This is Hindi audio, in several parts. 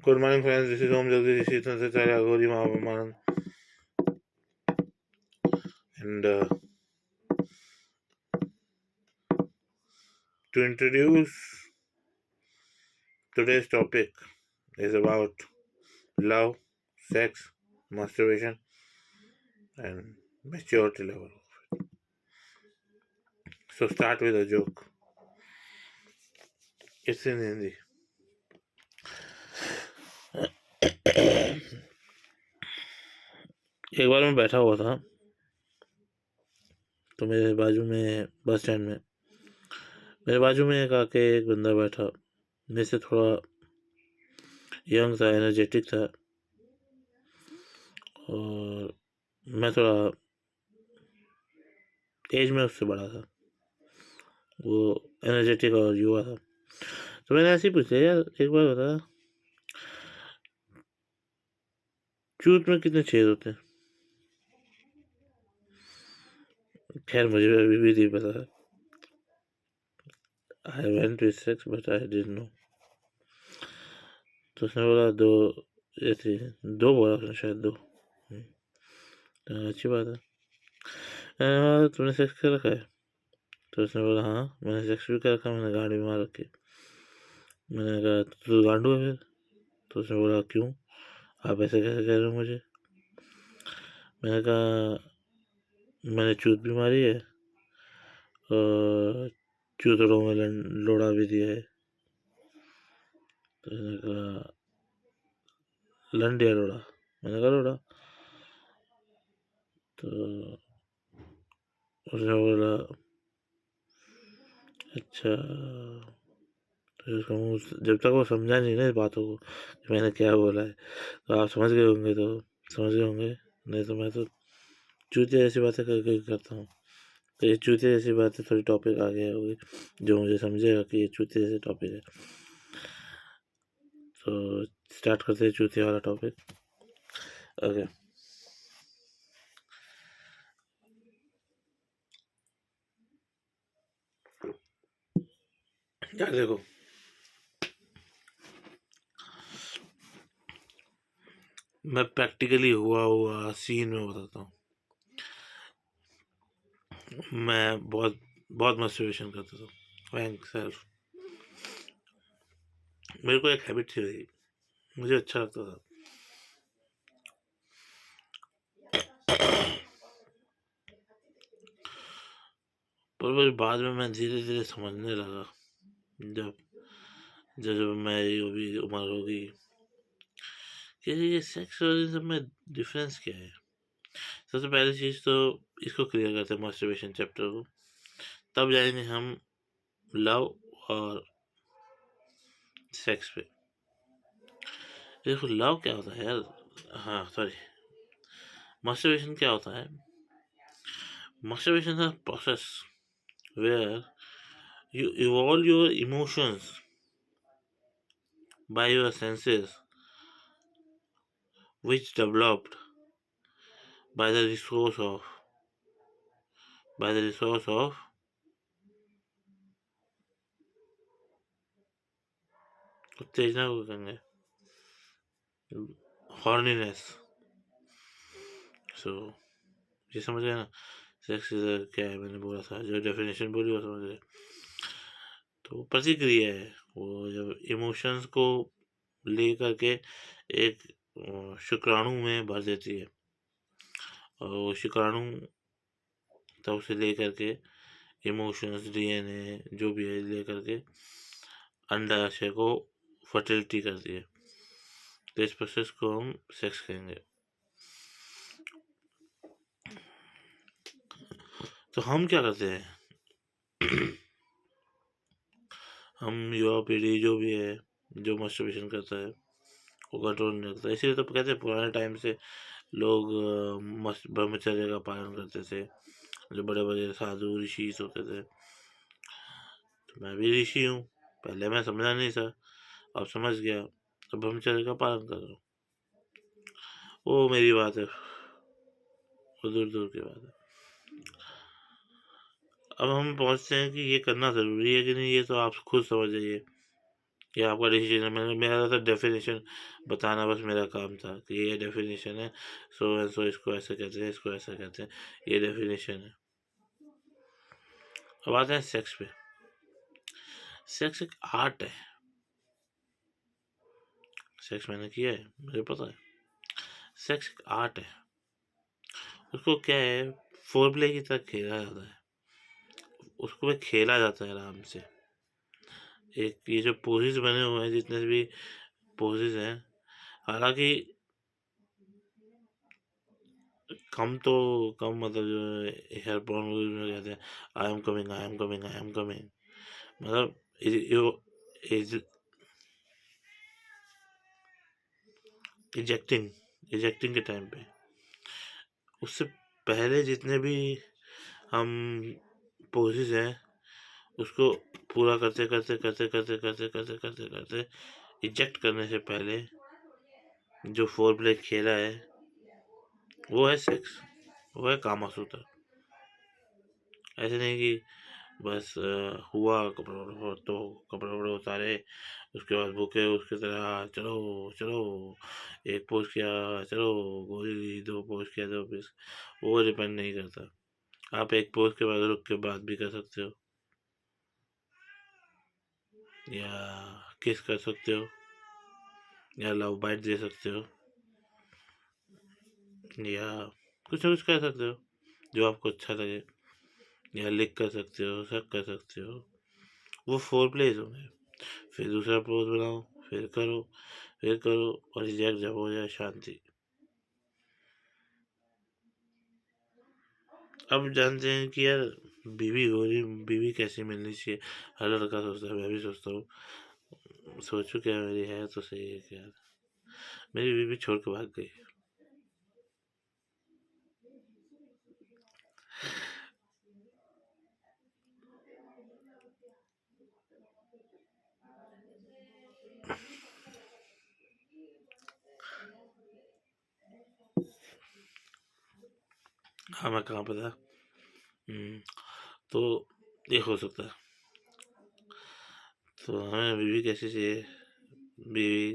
Good morning, friends. This is Om Jagdish Sancharya Gauri Mahaman. And to introduce today's topic is about love, sex, masturbation, and maturity level. So start with a joke. It's in Hindi. एक बार मैं बैठा हुआ था तो मेरे बाजू में बस स्टैंड में मेरे बाजू में एक आके एक बंदा बैठा, मेरे से थोड़ा यंग था, एनर्जेटिक था, और मैं थोड़ा एज में उससे बड़ा था। वो एनर्जेटिक और युवा था। तो मैंने ऐसे ही पूछ लिया, यार एक बार बता, चूत में कितने छेद होते हैं? खैर मुझे अभी भी नहीं पता। I went with sex but I didn't know. तो उसने बोला दो, ऐसे दो बोला उसने, शायद दो। अच्छी बात है। तुमने सेक्स कर रखा है? तो उसने बोला हाँ मैंने सेक्स भी कर रखा, मैंने गांड भी मार रखी। मैंने कहा तो गांडू है फिर? तो उसने बोला क्यों, आप ऐसे कैसे कह रहे हो मुझे? मैंने कहा मैंने चूत भी मारी है और चूतड़ों में लोड़ा भी दिया है। तो उसने कहा लंडिया लोड़ा? मैंने कहा लोड़ा। तो उसने बोला अच्छा। तो उसका मुँह, जब तक वो समझा नहीं ना इस बातों को कि मैंने क्या बोला है, तो आप समझ गए होंगे, तो समझ गए होंगे, नहीं तो मैं तो चूतिया जैसी बातें करके करता हूँ। तो ये चूतिया जैसी बातें थोड़ी टॉपिक आ गया होगी, जो मुझे समझेगा कि ये चूतिया जैसे टॉपिक है। तो स्टार्ट करते हैं चूतिया वाला टॉपिक। ओके, यार देखो, मैं प्रैक्टिकली हुआ सीन में बताता हूँ। मैं बहुत बहुत मस्टरबेशन करता था, फ्रैंक सेल्फ। मेरे को एक हैबिट थी भाई, मुझे अच्छा लगता था। पर फिर बाद में मैं धीरे धीरे समझने लगा, जब जब जब मैं अभी उम्र होगी, कि ये सेक्स और इन सब में डिफरेंस क्या है। सबसे पहली चीज़ तो इसको क्लियर करते हैं, मास्टरबेशन चैप्टर को, तब जाएंगे हम लव और सेक्स पे। देखो लव क्या होता है यार, हाँ सॉरी, मास्टरबेशन क्या होता है? Masturbation is a process where you evolve your emotions by your senses, which developed by the resource of by the resource of उत्तेजना को कहेंगे हॉर्नीनेस। सो ये समझ गए ना, सेक्स क्या है, मैंने बोला था, जो डेफिनेशन बोली वो समझ गए। तो प्रतिक्रिया है, वो जब इमोशंस को ले करके एक शुक्राणु में भर देती है, और वो शुक्राणु तब से लेकर के इमोशंस, डीएनए जो भी है लेकर के अंडाशय को फर्टिलिटी करती है। तो इस प्रोसेस को हम सेक्स कहेंगे। तो हम क्या करते हैं हम युवा पीढ़ी जो भी है, जो मास्टरबेशन करता है वो कंट्रोल नहीं रखता। इसीलिए तो कहते हैं पुराने टाइम से लोग ब्रह्मचर्य का पालन करते थे, जो बड़े बड़े साधु ऋषि होते थे। तो मैं भी ऋषि हूँ, पहले मैं समझा नहीं था, अब समझ गया, तो ब्रह्मचर्य का पालन कर रहा हूँ। वो मेरी बात है, वो दूर दूर की बात है। अब हम पहुंचते हैं कि ये करना ज़रूरी है कि नहीं, ये तो आप खुद समझ जाइए कि आपका डिसीजन है। मैंने मेरा तो डेफिनेशन बताना बस मेरा काम था कि ये डेफिनेशन है, सो एंड सो इसको ऐसे कहते हैं, इसको ऐसे कहते हैं, ये डेफिनेशन है। अब आते हैं सेक्स पे। सेक्स एक आर्ट है। सेक्स मैंने किया है, मुझे पता है। सेक्स एक आर्ट है। उसको क्या है, फोरप्ले की तरह खेला जाता है, उसको भी खेला जाता है आराम से। एक ये जो पोजेस बने हुए हैं, जितने भी पोजेस हैं, हालांकि कम मतलब जो हेयर पॉर्न में कहते हैं I am coming, I am coming, I am coming, मतलब इजेक्टिंग इजेक्टिंग के टाइम पे। उससे पहले जितने भी हम पोजेस हैं उसको पूरा करते करते करते करते करते करते करते करते इजेक्ट करने से पहले जो फोर प्ले खेला है वो है सेक्स, वो है कामासूत्र। ऐसे नहीं कि बस हुआ कपड़े वपड़े उतारे, उसके बाद भूखे उसकी तरह चलो चलो, एक पोस्ट किया चलो गोली ली, दो पोस्ट किया दो पीस, वो डिपेंड नहीं करता। आप एक पोस्ट के बाद रुक के बात भी कर सकते हो, या किस कर सकते हो, या लव बाइट दे सकते हो, या कुछ ना कुछ कर सकते हो जो आपको अच्छा लगे, या लिख कर सकते हो, सब कर सकते हो। वो फोर प्लेज होंगे। फिर दूसरा पोज बनाओ, फिर करो, फिर करो, और रिजेक्ट जब हो जाए शांति। अब जानते हैं कि यार बीवी हो रही, बीवी कैसी मिलनी चाहिए, हर लड़का सोचता है, मैं भी सोचता हूँ। सोचो क्या मेरी है तो सही है क्या, मेरी बीवी छोड़ के भाग गई। हाँ मैं कहाँ पे था। तो ये हो सकता है। तो हमें बीवी कैसी चाहिए, बीवी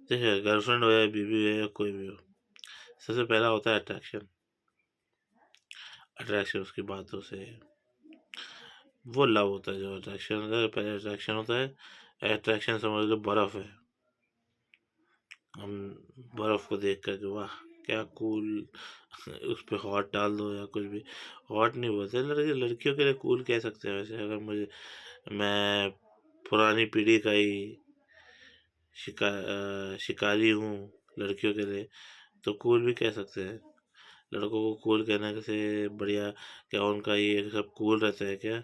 देखिए, गर्लफ्रेंड हो या बीवी हो या कोई भी हो, सबसे पहला होता है अट्रैक्शन। अट्रैक्शन उसकी बातों से, वो लव होता है। जो अट्रैक्शन होता है, पहले अट्रैक्शन होता है। अट्रैक्शन समझ लो बर्फ है, हम बर्फ को देख कर के वाह क्या कूल, उस पे हॉट डाल दो या कुछ भी। हॉट नहीं बोलते लड़के, लड़कियों के लिए कूल कह सकते हैं वैसे, अगर मुझे, मैं पुरानी पीढ़ी का ही शिकारी हूँ लड़कियों के लिए, तो कूल भी कह सकते हैं। लड़कों को कूल कहने से बढ़िया क्या उनका ये सब कूल रहता है क्या।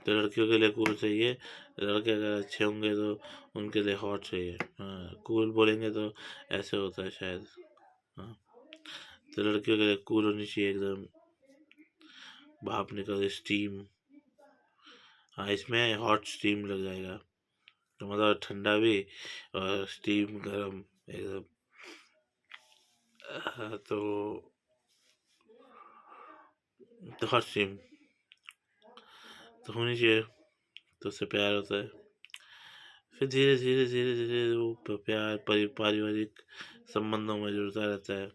तो लड़कियों के लिए कूल चाहिए, लड़के अगर अच्छे होंगे तो उनके लिए हॉट चाहिए। हाँ, कूल बोलेंगे तो ऐसे होता है शायद। हाँ, तो लड़कियों के लिए कूल होनी चाहिए एकदम, भाप निकल स्टीम। हाँ, इसमें हॉट स्टीम लग जाएगा, तो मतलब ठंडा भी और स्टीम गरम एकदम। तो हॉट स्टीम तो होनी चाहिए, तो उससे प्यार होता है। फिर धीरे धीरे धीरे धीरे वो प्यार पारिवारिक संबंधों में जुड़ता रहता है,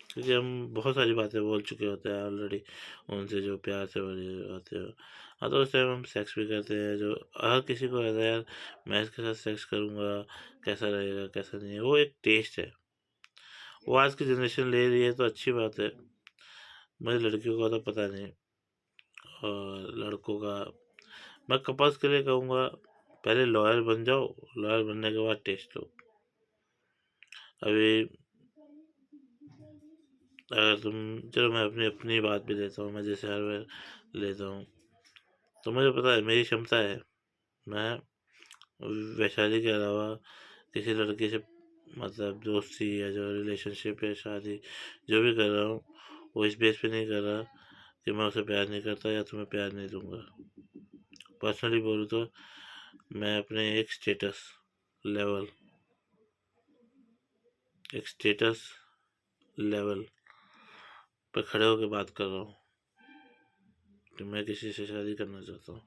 क्योंकि हम बहुत सारी बातें बोल चुके होते हैं ऑलरेडी उनसे, जो प्यार से भरे होते हो। हाँ, तो उस टाइम हम सेक्स भी करते हैं, जो हर किसी को रहता है यार मैं इसके साथ सेक्स करूँगा, कैसा रहेगा कैसा नहीं है, वो एक टेस्ट है। वो आज की जनरेशन ले रही है तो अच्छी बात है, मुझे लड़कियों का तो पता नहीं। और लड़कों का मैं कपल्स के लिए कहूँगा, पहले लॉयर बन जाओ, लॉयर बनने के बाद टेस्ट लो। अभी अगर तुम, चलो मैं अपनी अपनी बात भी लेता हूँ, मैं जैसे हर बार लेता हूँ, तो मुझे पता है मेरी क्षमता है, मैं वैशाली के अलावा किसी लड़की से मतलब दोस्ती या जो रिलेशनशिप या शादी जो भी कर रहा हूँ, वो इस बेस पे नहीं कर रहा कि मैं उसे प्यार नहीं करता या तुम्हें प्यार नहीं दूंगा। पर्सनली बोलूँ तो मैं अपने लेवल एक स्टेटस लेवल पर खड़े होकर बात कर रहा हूँ कि मैं किसी से शादी करना चाहता हूँ,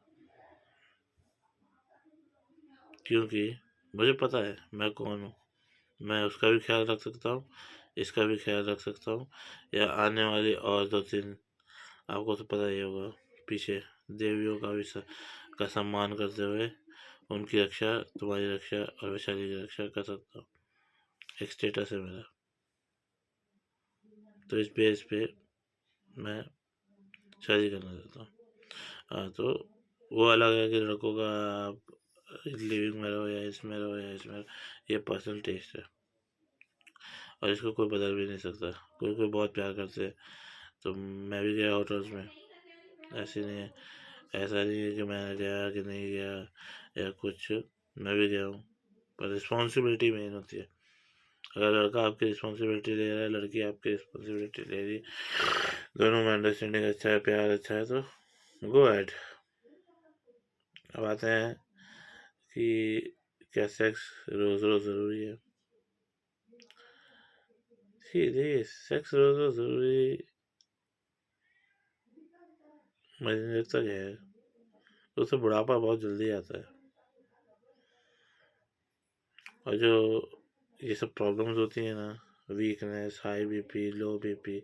क्योंकि मुझे पता है मैं कौन हूँ। मैं उसका भी ख्याल रख सकता हूँ, इसका भी ख्याल रख सकता हूँ, या आने वाली और 2-3, आपको तो पता ही होगा, पीछे देवियों का भी का सम्मान करते हुए उनकी रक्षा, तुम्हारी रक्षा और वैशाली की रक्षा कर सकता हूँ। एक स्टेटस है मेरा, तो इस बेस पे मैं शादी करना चाहता हूँ। हाँ, तो वो अलग है कि लड़कों का आप लिविंग में रहो या इसमें रहो या इसमें रहो, ये पर्सनल टेस्ट है और इसको कोई बदल भी नहीं सकता। कोई कोई बहुत प्यार करते हैं, तो मैं भी गया होटल्स में, ऐसे नहीं है, ऐसा नहीं है कि मैं गया कि नहीं गया या कुछ, मैं भी गया हूँ, पर रिस्पॉन्सिबिलिटी मेन होती है। अगर लड़का आपकी रिस्पॉन्सिबिलिटी ले रहा है, लड़की आपकी रिस्पॉन्सिबिलिटी ले रही है, दोनों में अंडरस्टैंडिंग अच्छा है, प्यार अच्छा है, तो गो एड। अब आते हैं कि क्या सेक्स रोज रोज ज़रूरी है? सीधे सेक्स रोज रोज ज़रूरी मुझे नहीं लगता है, उससे बुढ़ापा बहुत जल्दी आता है। और जो ये सब प्रॉब्लम्स होती है ना, वीकनेस, हाई बीपी, लो बीपी,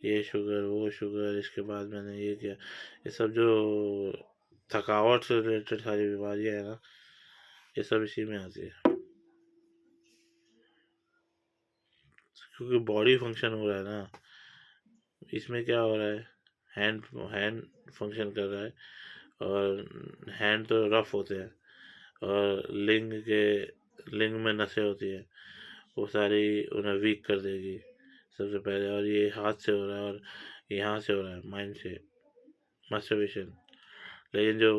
ये शुगर वो शुगर, इसके बाद मैंने ये किया, ये सब जो थकावट से रिलेटेड सारी बीमारियां है ना, ये सब इसी में आती है, क्योंकि बॉडी फंक्शन हो रहा है ना। इसमें क्या हो रहा है, हैंड हैंड फंक्शन कर रहा है, और हैंड तो रफ होते हैं, और लिंग में नसें होती है, वो सारी उन्हें वीक कर देगी सबसे पहले। और ये हाथ से हो रहा है और यहाँ से हो रहा है, माइंड से, मास्टरबेशन। लेकिन जो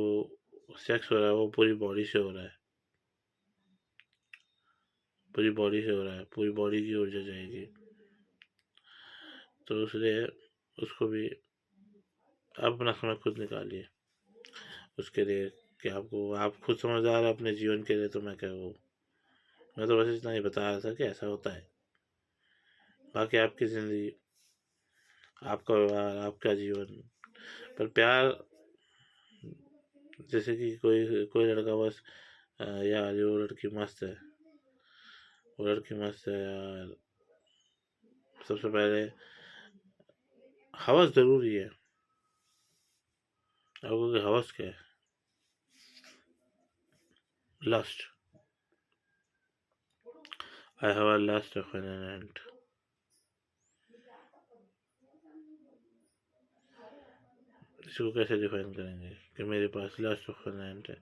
सेक्स हो रहा है वो पूरी बॉडी से हो रहा है, पूरी बॉडी से हो रहा है, पूरी बॉडी की ऊर्जा जाएगी, तो इसलिए उसको भी आप अपना समय खुद निकालिए उसके लिए, कि आपको, आप खुद समझदार है अपने जीवन के लिए, तो मैं क्या हूँ, मैं तो बस इतना ही बता रहा था कि ऐसा होता है। बाकी आपकी ज़िंदगी, आपका व्यवहार, आपका जीवन, पर प्यार, जैसे कि कोई कोई लड़का बस यार ये वो लड़की मस्त है, वो लड़की मस्त है यार, सबसे पहले हवस ज़रूरी है। आपको की हवस क्या है? Lust. I have a lust of an ant. इसको कैसे डिफाइन करेंगे कि मेरे पास लस्ट ऑफ एन एंट है?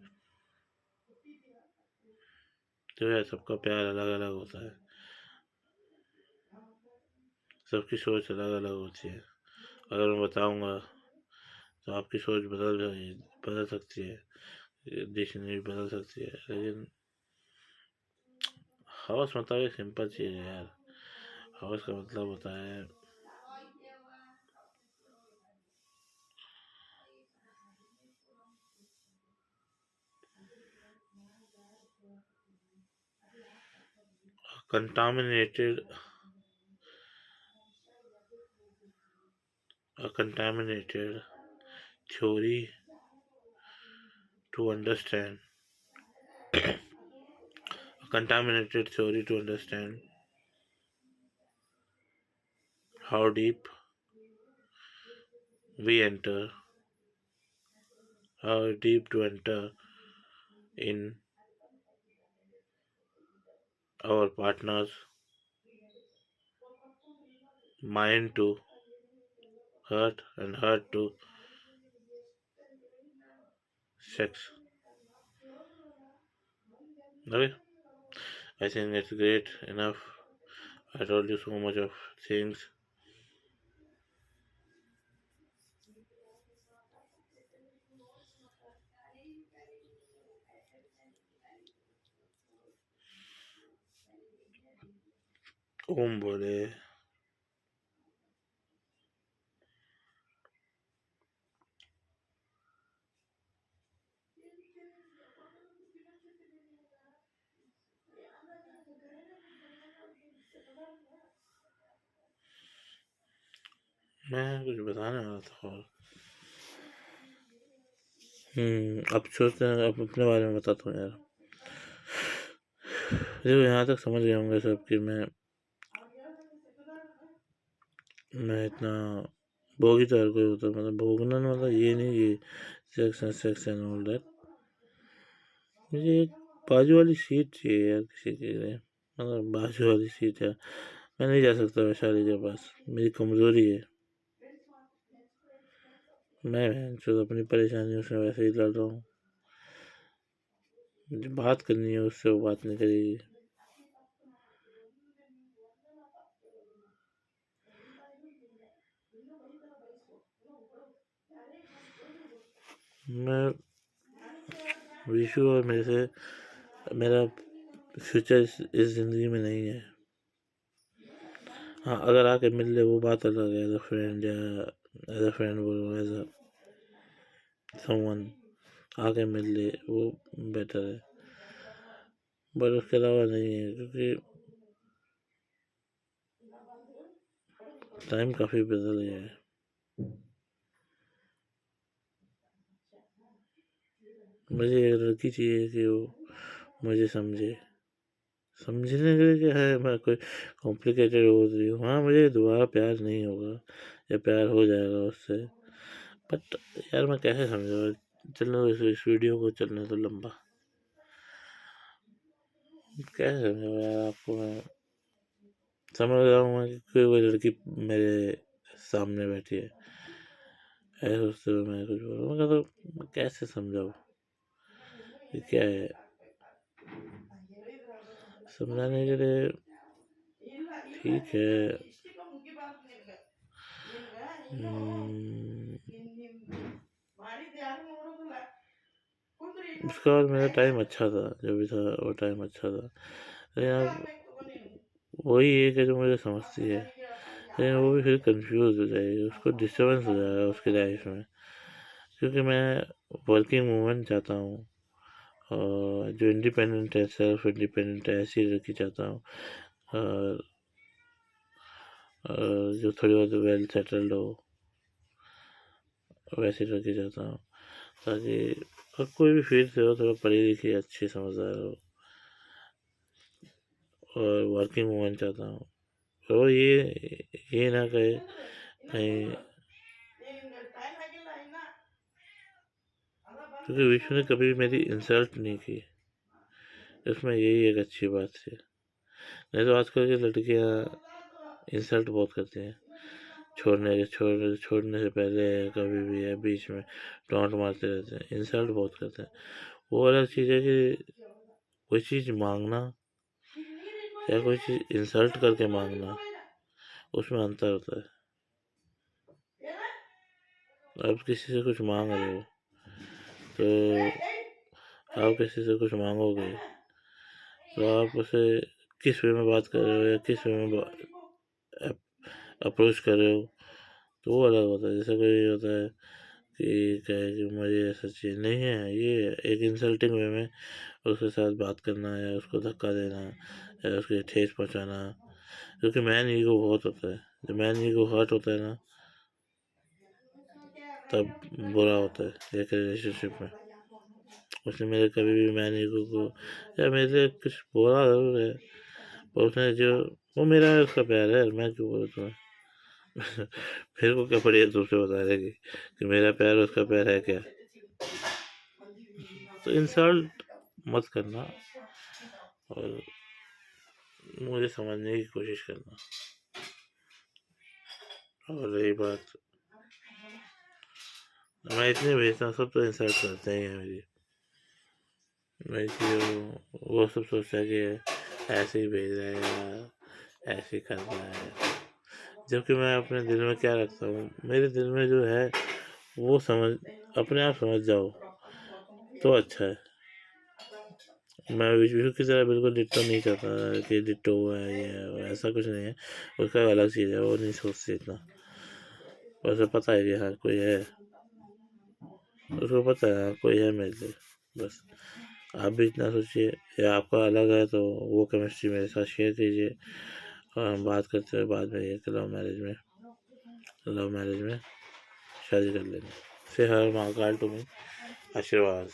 जो है, सबका प्यार अलग अलग होता है, सबकी सोच अलग अलग होती है। अगर मैं बताऊंगा तो आपकी सोच बदल सकती है, डिसीजन भी बदल सकती है, लेकिन हवस मतलब एक सिंपल चीज़ है यार। हवस का मतलब होता है contaminated a contaminated theory to understand a contaminated theory to understand how deep we enter, how deep to enter in our partners mind to hurt and hurt to sex. Okay, I think it's great enough. I told you so much of things. ओम बोले। मैं कुछ बताने वाला था और अब सोचते हैं, अब अपने बारे में बताता हूँ यार। देखो यहाँ तक समझ गए होंगे सब कि मैं इतना भोगी तो हर कोई होता है, मतलब भोगना मतलब ये नहीं कि सेक्स एंड ऑल दैट। मुझे एक बाजू वाली सीट चाहिए यार किसी के लिए, मतलब बाजू वाली सीट है। मैं नहीं जा सकता वैशाली के पास, मेरी कमज़ोरी है। मैं जो अपनी परेशानियों से वैसे ही लड़ रहा हूँ। मुझे बात करनी है उससे, वो बात नहीं करेगी। मैं विशु और मेरे से मेरा फ्यूचर इस ज़िंदगी में नहीं है। हाँ, अगर आके मिल ले वो बात अलग है, एज अ फ्रेंड या एज अ फ्रेंड बोलो, एज अ समवन आके मिल ले वो बेटर है, बट उसके अलावा नहीं है, क्योंकि टाइम काफ़ी बदल गया है। मुझे एक लड़की चाहिए कि वो मुझे समझे। समझने के लिए क्या है, मैं कोई कॉम्प्लिकेटेड हो रही हूँ। हाँ, मुझे दोबारा प्यार नहीं होगा या प्यार हो जाएगा उससे, बट यार मैं कैसे समझाऊँ। चलने दो इस वीडियो को, चलने तो लंबा। कैसे समझाऊँ यार आपको मैं। समझ रहा हूँ मैं कि कोई लड़की मेरे सामने बैठी है, ऐसे सोचते हुए मैं कुछ बोलूँ, मैं कहता मैं कैसे समझाऊँ कि क्या है। समझाने के लिए ठीक है। उसका और मेरा टाइम अच्छा था, जो भी था वो टाइम अच्छा था, लेकिन अब वही एक है जो मुझे समझती है, लेकिन वो भी फिर कंफ्यूज हो जाएगी, उसको डिस्टर्बेंस हो जाएगा उसकी लाइफ में, क्योंकि मैं वर्किंग वूमेन चाहता हूँ, और जो इंडिपेंडेंट है, सेल्फ इंडिपेंडेंट है, ऐसी लड़की चाहता हूँ, और जो थोड़ी बहुत वेल सेटल्ड हो, वैसी लड़की चाहता हूँ, ताकि और कोई भी फील्ड से हो, थोड़ा पढ़ी लिखी अच्छी समझदार हो, और वर्किंग वूमेन चाहता हूँ। तो ये ना कहे कहीं, क्योंकि विष्णु ने कभी मेरी इंसल्ट नहीं की, इसमें यही एक अच्छी बात थी। नहीं तो आजकल की लड़कियाँ इंसल्ट बहुत करती हैं, छोड़ने से पहले कभी भी या बीच में टॉन्ट मारते रहते हैं, इंसल्ट बहुत करते हैं। वो अलग चीज़ है कि कोई चीज़ मांगना या कोई चीज़ इंसल्ट करके मांगना, उसमें अंतर होता है। आप किसी से कुछ मांग रहे हो, तो आप किसी से कुछ मांगोगे तो आप उसे किस वे में बात कर रहे हो या किस वे में अप्रोच कर रहे हो, तो वो अलग होता है। जैसे कोई होता है कि कहे कि मुझे ऐसा चीज़ नहीं है, ये एक इंसल्टिंग वे में उसके साथ बात करना या उसको धक्का देना या उसके ठेस पहुंचाना, क्योंकि मैन ईगो बहुत होता है। जब मैन ईगो हर्ट होता है ना, तब बुरा होता है एक रिलेशनशिप में। उसने मेरे कभी भी मैन ईगो को या मेरे लिए कुछ बोला ज़रूर है, पर उसने जो वो मेरा है, उसका प्यार है, मैं क्यों बोलूँ तुम्हें। मेरे को क्या पड़ी है तुमसे बता रहे कि मेरा प्यार उसका प्यार है क्या। तो इंसल्ट मत करना और मुझे समझने की कोशिश करना। और रही बात, मैं इतने भेजता हूँ सब तो इंसल्ट करते ही हैं मेरी मेरी चीज़ों, वो सब सोचता है कि ऐसे ही भेज रहा है या ऐसे ही कर रहा है, जबकि मैं अपने दिल में क्या रखता हूँ, मेरे दिल में जो है वो समझ, अपने आप समझ जाओ तो अच्छा है। मैं विष्णु की तरह बिल्कुल डिट्टो नहीं चाहता कि डिट्टो हुआ है ये है, वो है, ऐसा कुछ नहीं है। उसका अलग चीज़ है, वो नहीं सोचती इतना। उसे पता है कि हाँ कोई है, उसको पता है हाँ कोई है मेरे लिए, बस। आप भी इतना सोचिए, या आपका अलग है तो वो केमिस्ट्री मेरे साथ शेयर कीजिए, और हम बात करते हुए बाद में ये कि लव मैरिज में शादी कर लेंगे। से हर महाकाल तुम्हें आशीर्वाद।